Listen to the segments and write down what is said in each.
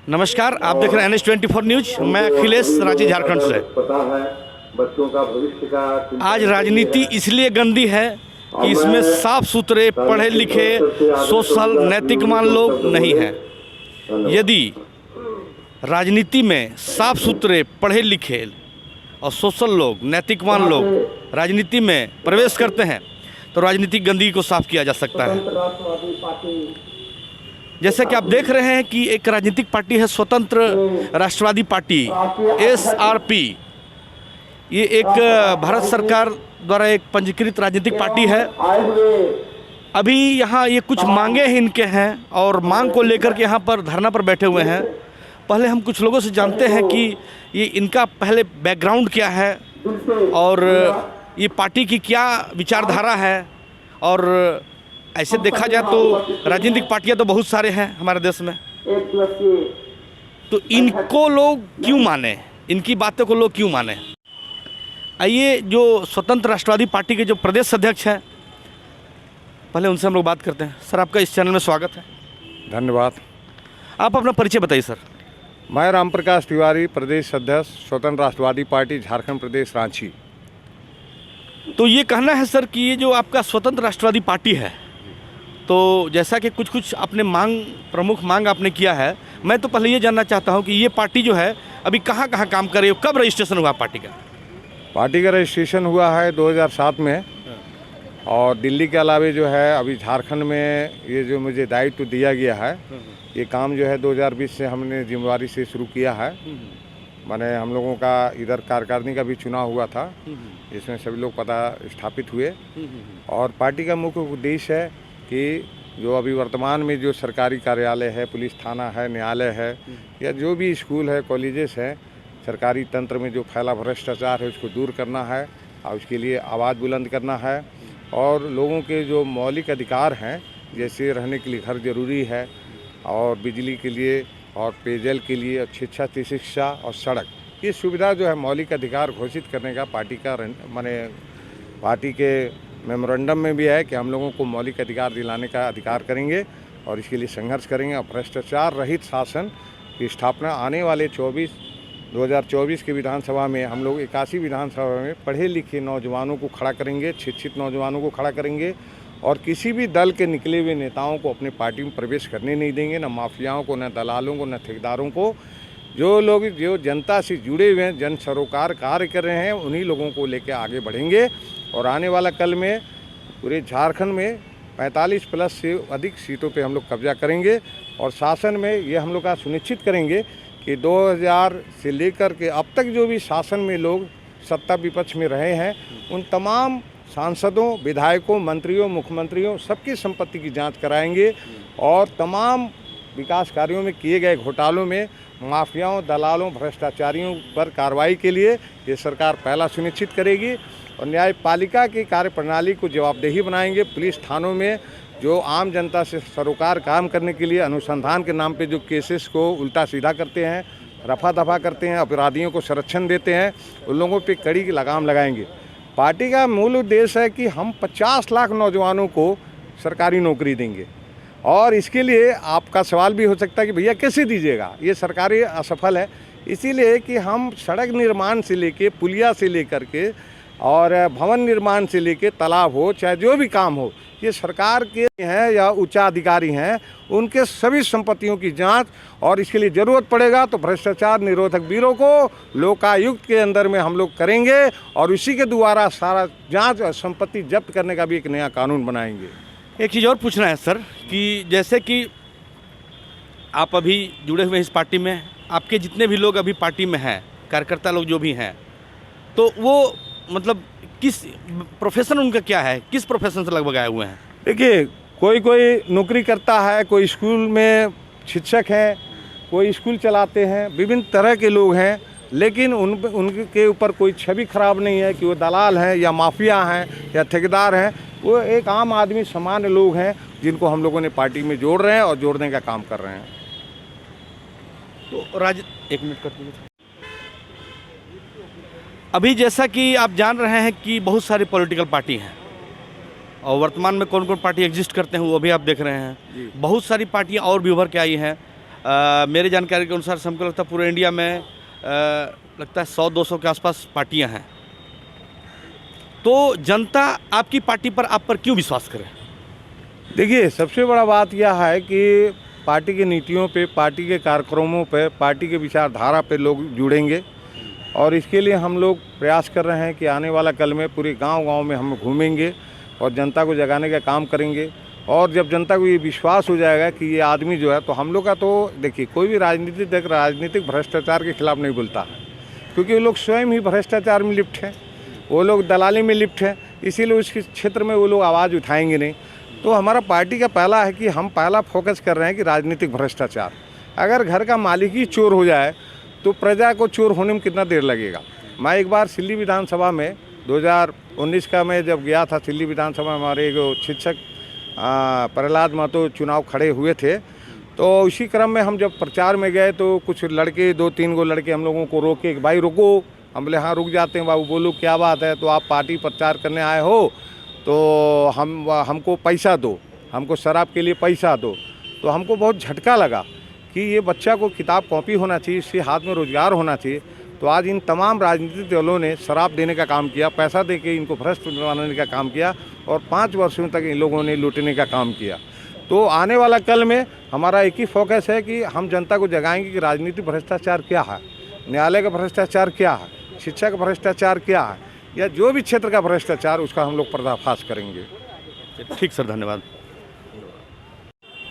नमस्कार, आप देख रहे हैं NH24 न्यूज। मैं अखिलेश, रांची, झारखंड से। पता है बच्चों का भविष्य का आज राजनीति इसलिए गंदी है कि इसमें साफ सुथरे पढ़े लिखे सोशल नैतिकवान लोग नहीं हैं। यदि राजनीति में साफ सुथरे पढ़े लिखे और सोशल लोग, नैतिकवान लोग राजनीति में प्रवेश करते हैं तो राजनीतिक गंदगी को साफ किया जा सकता है। जैसे कि आप देख रहे हैं कि एक राजनीतिक पार्टी है स्वतंत्र राष्ट्रवादी पार्टी SRP। ये एक भारत सरकार द्वारा एक पंजीकृत राजनीतिक पार्टी है। अभी यहाँ ये कुछ मांगे हैं इनके हैं और मांग को लेकर के यहाँ पर धरना पर बैठे हुए हैं। पहले हम कुछ लोगों से जानते हैं कि ये इनका पहले बैकग्राउंड क्या है और ये पार्टी की क्या विचारधारा है। और ऐसे देखा जाए तो राजनीतिक पार्टियां तो बहुत सारे हैं हमारे देश में, तो इनको लोग क्यों माने, इनकी बातों को लोग क्यों माने। आइए जो स्वतंत्र राष्ट्रवादी पार्टी के जो प्रदेश अध्यक्ष हैं, पहले उनसे हम लोग बात करते हैं। सर, आपका इस चैनल में स्वागत है। धन्यवाद। आप अपना परिचय बताइए सर। मैं राम प्रकाश तिवारी, प्रदेश अध्यक्ष स्वतंत्र राष्ट्रवादी पार्टी झारखंड प्रदेश, रांची। तो ये कहना है सर कि ये जो आपका स्वतंत्र राष्ट्रवादी पार्टी है, तो जैसा कि कुछ अपने प्रमुख मांग आपने किया है, मैं तो पहले ये जानना चाहता हूं कि ये पार्टी जो है अभी कहां काम कर रही है, कब रजिस्ट्रेशन हुआ पार्टी का? पार्टी का रजिस्ट्रेशन हुआ है 2007 में और दिल्ली के अलावे जो है अभी झारखंड में ये जो मुझे दायित्व दिया गया है, ये काम जो है 2020 से हमने जिम्मेवारी से शुरू किया है। माने हम लोगों का इधर कार्यकारिणी का भी चुनाव हुआ था, इसमें सभी लोग पता स्थापित हुए। और पार्टी का मुख्य उद्देश्य है कि जो अभी वर्तमान में जो सरकारी कार्यालय है, पुलिस थाना है, न्यायालय है या जो भी स्कूल है, कॉलेजेस हैं, सरकारी तंत्र में जो फैला भ्रष्टाचार है उसको दूर करना है और उसके लिए आवाज़ बुलंद करना है। और लोगों के जो मौलिक अधिकार हैं, जैसे रहने के लिए घर ज़रूरी है और बिजली के लिए और पेयजल के लिए और शिक्षा और सड़क, ये सुविधा जो है मौलिक अधिकार घोषित करने का पार्टी का पार्टी के मेमोरेंडम में भी है कि हम लोगों को मौलिक अधिकार दिलाने का अधिकार करेंगे और इसके लिए संघर्ष करेंगे। और भ्रष्टाचार रहित शासन की स्थापना आने वाले 2024 के विधानसभा में हम लोग 81 विधानसभा में पढ़े लिखे नौजवानों को खड़ा करेंगे, शिक्षित नौजवानों को खड़ा करेंगे और किसी भी दल के निकले हुए नेताओं को अपने पार्टी में प्रवेश करने नहीं देंगे, न माफियाओं को, न दलालों को, न ठेकेदारों को। जो लोग जो जनता से जुड़े हुए हैं, जन सरोकार कार्य कर रहे हैं, उन्हीं लोगों को लेकर आगे बढ़ेंगे। और आने वाला कल में पूरे झारखंड में 45 प्लस से अधिक सीटों पे हम लोग कब्जा करेंगे और शासन में ये हम लोग का सुनिश्चित करेंगे कि 2000 से लेकर के अब तक जो भी शासन में लोग सत्ता विपक्ष में रहे हैं, उन तमाम सांसदों, विधायकों, मंत्रियों, मुख्यमंत्रियों सबकी संपत्ति की जांच कराएंगे और तमाम विकास कार्यों में किए गए घोटालों में माफियाओं, दलालों, भ्रष्टाचारियों पर कार्रवाई के लिए ये सरकार पहला सुनिश्चित करेगी। और न्यायपालिका की कार्यप्रणाली को जवाबदेही बनाएंगे। पुलिस थानों में जो आम जनता से सरोकार काम करने के लिए अनुसंधान के नाम पे जो केसेस को उल्टा सीधा करते हैं, रफा दफा करते हैं, अपराधियों को संरक्षण देते हैं, उन लोगों पे कड़ी लगाम लगाएंगे। पार्टी का मूल उद्देश्य है कि हम 50 लाख नौजवानों को सरकारी नौकरी देंगे। और इसके लिए आपका सवाल भी हो सकता है कि भैया कैसे दीजिएगा, ये सरकारी असफल है। इसीलिए कि हम सड़क निर्माण से लेके, पुलिया से लेकर के और भवन निर्माण से लेके, तालाब हो चाहे जो भी काम हो, ये सरकार के हैं या उच्चाधिकारी हैं, उनके सभी संपत्तियों की जांच और इसके लिए ज़रूरत पड़ेगा तो भ्रष्टाचार निरोधक ब्यूरो को लोकायुक्त के अंदर में हम लोग करेंगे और उसी के द्वारा सारा जांच और संपत्ति जब्त करने का भी एक नया कानून बनाएंगे। एक चीज़ और पूछना है सर कि जैसे कि आप अभी जुड़े हुए हैं इस पार्टी में, आपके जितने भी लोग अभी पार्टी में हैं, कार्यकर्ता लोग जो भी हैं, तो वो मतलब किस प्रोफेशन उनका क्या है, किस प्रोफेशन से लगभग आए हुए हैं? देखिए, कोई नौकरी करता है, कोई स्कूल में शिक्षक हैं, कोई स्कूल चलाते हैं, विभिन्न तरह के लोग हैं। लेकिन उनके ऊपर कोई छवि खराब नहीं है कि वो दलाल हैं या माफिया हैं या ठेकेदार हैं। वो एक आम आदमी, सामान्य लोग हैं जिनको हम लोगों ने पार्टी में जोड़ रहे हैं और जोड़ने का काम कर रहे हैं। तो एक मिनट कर दीजिए। अभी जैसा कि आप जान रहे हैं कि बहुत सारी पॉलिटिकल पार्टी हैं और वर्तमान में कौन कौन पार्टी एग्जिस्ट करते हैं वो भी आप देख रहे हैं। बहुत सारी पार्टियां और भी उभर के आई हैं। मेरी जानकारी के अनुसार हमको लगता है पूरे इंडिया में लगता है 100-200 के आसपास पार्टियां हैं। तो जनता आपकी पार्टी पर आप पर क्यों विश्वास करे? देखिए, सबसे बड़ा बात यह है कि पार्टी की नीतियों पे, पार्टी के कार्यक्रमों पे, पार्टी के विचारधारा पे लोग जुड़ेंगे और इसके लिए हम लोग प्रयास कर रहे हैं कि आने वाला कल में पूरे गांव-गांव में हम घूमेंगे और जनता को जगाने का काम करेंगे। और जब जनता को ये विश्वास हो जाएगा कि ये आदमी जो है, तो हम लोग का तो देखिए, कोई भी राजनीतिक भ्रष्टाचार के खिलाफ नहीं बोलता है, क्योंकि वो लोग स्वयं ही भ्रष्टाचार में लिप्त हैं, वो लोग दलाली में लिप्त हैं, इसीलिए उस क्षेत्र में वो लोग आवाज़ उठाएंगे नहीं। तो हमारा पार्टी का पहला है कि हम पहला फोकस कर रहे हैं कि राजनीतिक भ्रष्टाचार। अगर घर का मालिक ही चोर हो जाए तो प्रजा को चोर होने में कितना देर लगेगा। मैं एक बार सिल्ली विधानसभा में 2019 का मैं जब गया था, सिल्ली विधानसभा हमारे एक शिक्षक प्रहलाद महतो चुनाव खड़े हुए थे, तो उसी क्रम में हम जब प्रचार में गए तो कुछ लड़के, 2-3 गो लड़के हम लोगों को रोके कि भाई रुको। हम बोले हाँ रुक जाते हैं बाबू, बोलो क्या बात है? तो आप पार्टी प्रचार करने आए हो तो हमको पैसा दो, हमको शराब के लिए पैसा दो। तो हमको बहुत झटका लगा कि ये बच्चा को किताब कॉपी होना चाहिए, इसके हाथ में रोजगार होना चाहिए। तो आज इन तमाम राजनीतिक दलों ने शराब देने का काम किया, पैसा दे के इनको भ्रष्ट बनाने का काम किया और 5 वर्षों तक इन लोगों ने लूटने का काम किया। तो आने वाला कल में हमारा एक ही फोकस है कि हम जनता को जगाएंगे कि राजनीतिक भ्रष्टाचार क्या है, न्यायालय का भ्रष्टाचार क्या है, शिक्षा का भ्रष्टाचार क्या है, या जो भी क्षेत्र का भ्रष्टाचार उसका हम लोग पर्दाफाश करेंगे। ठीक सर, धन्यवाद।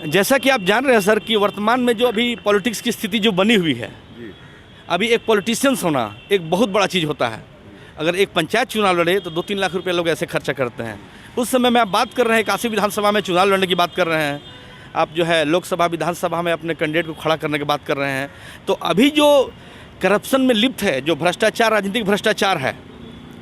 जैसा कि आप जान रहे हैं सर कि वर्तमान में जो अभी पॉलिटिक्स की स्थिति जो बनी हुई है, अभी एक पॉलिटिशियंस होना एक बहुत बड़ा चीज़ होता है। अगर एक पंचायत चुनाव लड़े तो 2-3 लाख रुपए लोग ऐसे खर्चा करते हैं। उस समय में आप बात कर रहे हैं काशी विधानसभा में चुनाव लड़ने की बात कर रहे हैं, आप जो है लोकसभा विधानसभा में अपने कैंडिडेट को खड़ा करने की बात कर रहे हैं। तो अभी जो करप्शन में लिप्त है, जो भ्रष्टाचार, राजनीतिक भ्रष्टाचार है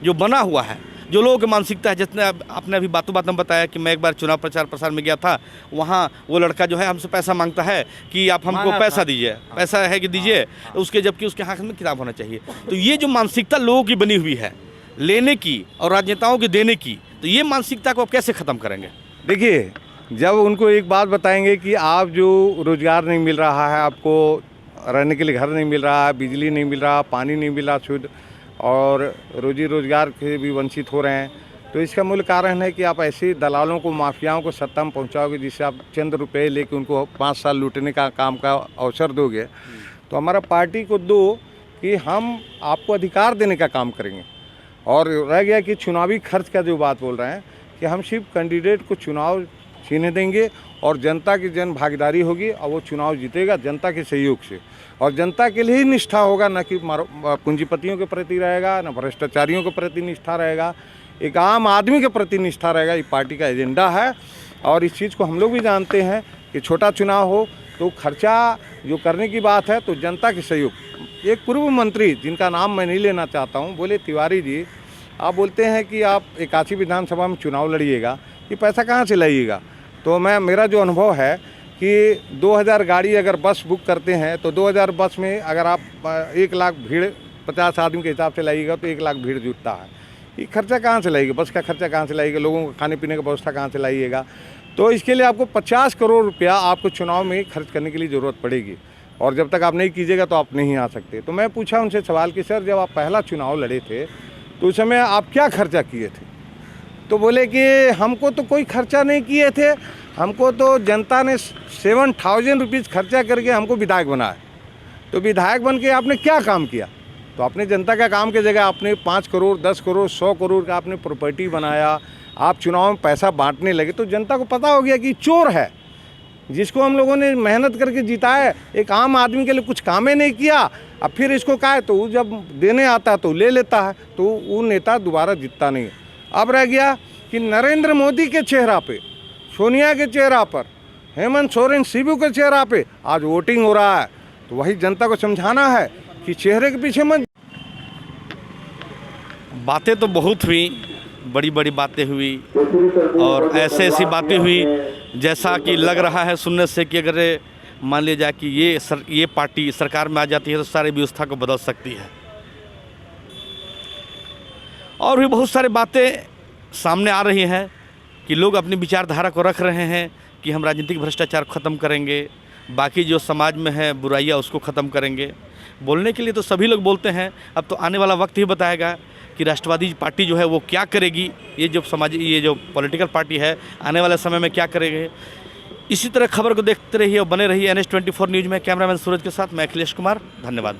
जो बना हुआ है, जो लोगों की मानसिकता है, जितने आपने अभी बातों में बताया कि मैं एक बार चुनाव प्रचार प्रसार में गया था, वहाँ वो लड़का जो है हमसे पैसा मांगता है कि आप हमको पैसा दीजिए, पैसा है कि दीजिए, उसके जबकि उसके हाथ में किताब होना चाहिए। तो ये जो मानसिकता लोगों की बनी हुई है लेने की और राजनेताओं के देने की, तो ये मानसिकता को आप कैसे ख़त्म करेंगे? देखिए, जब उनको एक बात बताएंगे कि आप जो रोज़गार नहीं मिल रहा है, आपको रहने के लिए घर नहीं मिल रहा है, बिजली नहीं मिल रहा, पानी नहीं मिल रहा शुद्ध, और रोजी रोज़गार से भी वंचित हो रहे हैं, तो इसका मूल कारण है कि आप ऐसे दलालों को, माफियाओं को सत्ता में पहुंचाओगे जिससे आप चंद रुपए लेके उनको 5 साल लूटने का काम का अवसर दोगे। तो हमारा पार्टी को दो कि हम आपको अधिकार देने का काम करेंगे। और रह गया कि चुनावी खर्च का जो बात बोल रहे हैं कि हम सिर्फ कैंडिडेट को चुनाव छीने देंगे और जनता की जन भागीदारी होगी और वो चुनाव जीतेगा जनता के सहयोग से, और जनता के लिए ही निष्ठा होगा, न कि पूंजीपतियों के प्रति रहेगा, न भ्रष्टाचारियों के प्रति निष्ठा रहेगा, एक आम आदमी के प्रति निष्ठा रहेगा। ये पार्टी का एजेंडा है और इस चीज़ को हम लोग भी जानते हैं कि छोटा चुनाव हो तो खर्चा जो करने की बात है तो जनता के सहयोग। एक पूर्व मंत्री जिनका नाम मैं नहीं लेना चाहता हूँ, बोले तिवारी जी, आप बोलते हैं कि आप काशी विधानसभा में चुनाव लड़िएगा, ये पैसा कहाँ से लाइएगा? तो मेरा जो अनुभव है कि 2000 गाड़ी अगर बस बुक करते हैं तो 2000 बस में अगर आप 1 लाख भीड़ 50 आदमी के हिसाब से लाइएगा तो 1 लाख भीड़ जुटता है। ये खर्चा कहाँ से लाइएगा? बस का खर्चा कहाँ से लाइएगा? लोगों को खाने पीने की व्यवस्था कहाँ से लाइएगा? तो इसके लिए आपको 50 करोड़ रुपया आपको चुनाव में खर्च करने के लिए ज़रूरत पड़ेगी, और जब तक आप नहीं कीजिएगा तो आप नहीं आ सकते। तो मैं पूछा उनसे सवाल कि सर, जब आप पहला चुनाव लड़े थे तो उस समय आप क्या खर्चा किए थे? तो बोले कि हमको तो कोई खर्चा नहीं किए थे, हमको तो जनता ने 7,000 रुपीज़ खर्चा करके हमको विधायक बनाया। तो विधायक बन के आपने क्या काम किया? तो आपने जनता का काम की जगह आपने 5 करोड़, 10 करोड़, 100 करोड़ का आपने प्रॉपर्टी बनाया, आप चुनाव में पैसा बांटने लगे। तो जनता को पता हो गया कि चोर है, जिसको हम लोगों ने मेहनत करके जिताया, एक आम आदमी के लिए कुछ काम ही नहीं किया। अब फिर इसको कहा है तो वो जब देने आता है तो ले लेता है, तो वो नेता दोबारा जीतता नहीं। अब रह गया कि नरेंद्र मोदी के चेहरा पे, सोनिया के चेहरा पर, हेमंत सोरेन, शिबू के चेहरा पे आज वोटिंग हो रहा है। तो वही जनता को समझाना है कि चेहरे के पीछे मत। बातें तो बहुत हुई, बड़ी बड़ी बातें हुई और ऐसी बातें हुई जैसा कि लग रहा है सुनने से कि अगर मान लिया जाए कि ये पार्टी सरकार में आ जाती है तो सारी व्यवस्था को बदल सकती है। और भी बहुत सारी बातें सामने आ रही हैं कि लोग अपनी विचारधारा को रख रहे हैं कि हम राजनीतिक भ्रष्टाचार ख़त्म करेंगे, बाकी जो समाज में है बुराइयाँ उसको ख़त्म करेंगे। बोलने के लिए तो सभी लोग बोलते हैं, अब तो आने वाला वक्त ही बताएगा कि राष्ट्रवादी पार्टी जो है वो क्या करेगी। ये जो पॉलिटिकल पार्टी है आने वाले समय में क्या करेंगे। इसी तरह खबर को देखते रहिए और बने रहिए NH24 न्यूज़ में। कैमरामैन सूरज के साथ मैं अखिलेश कुमार, धन्यवाद।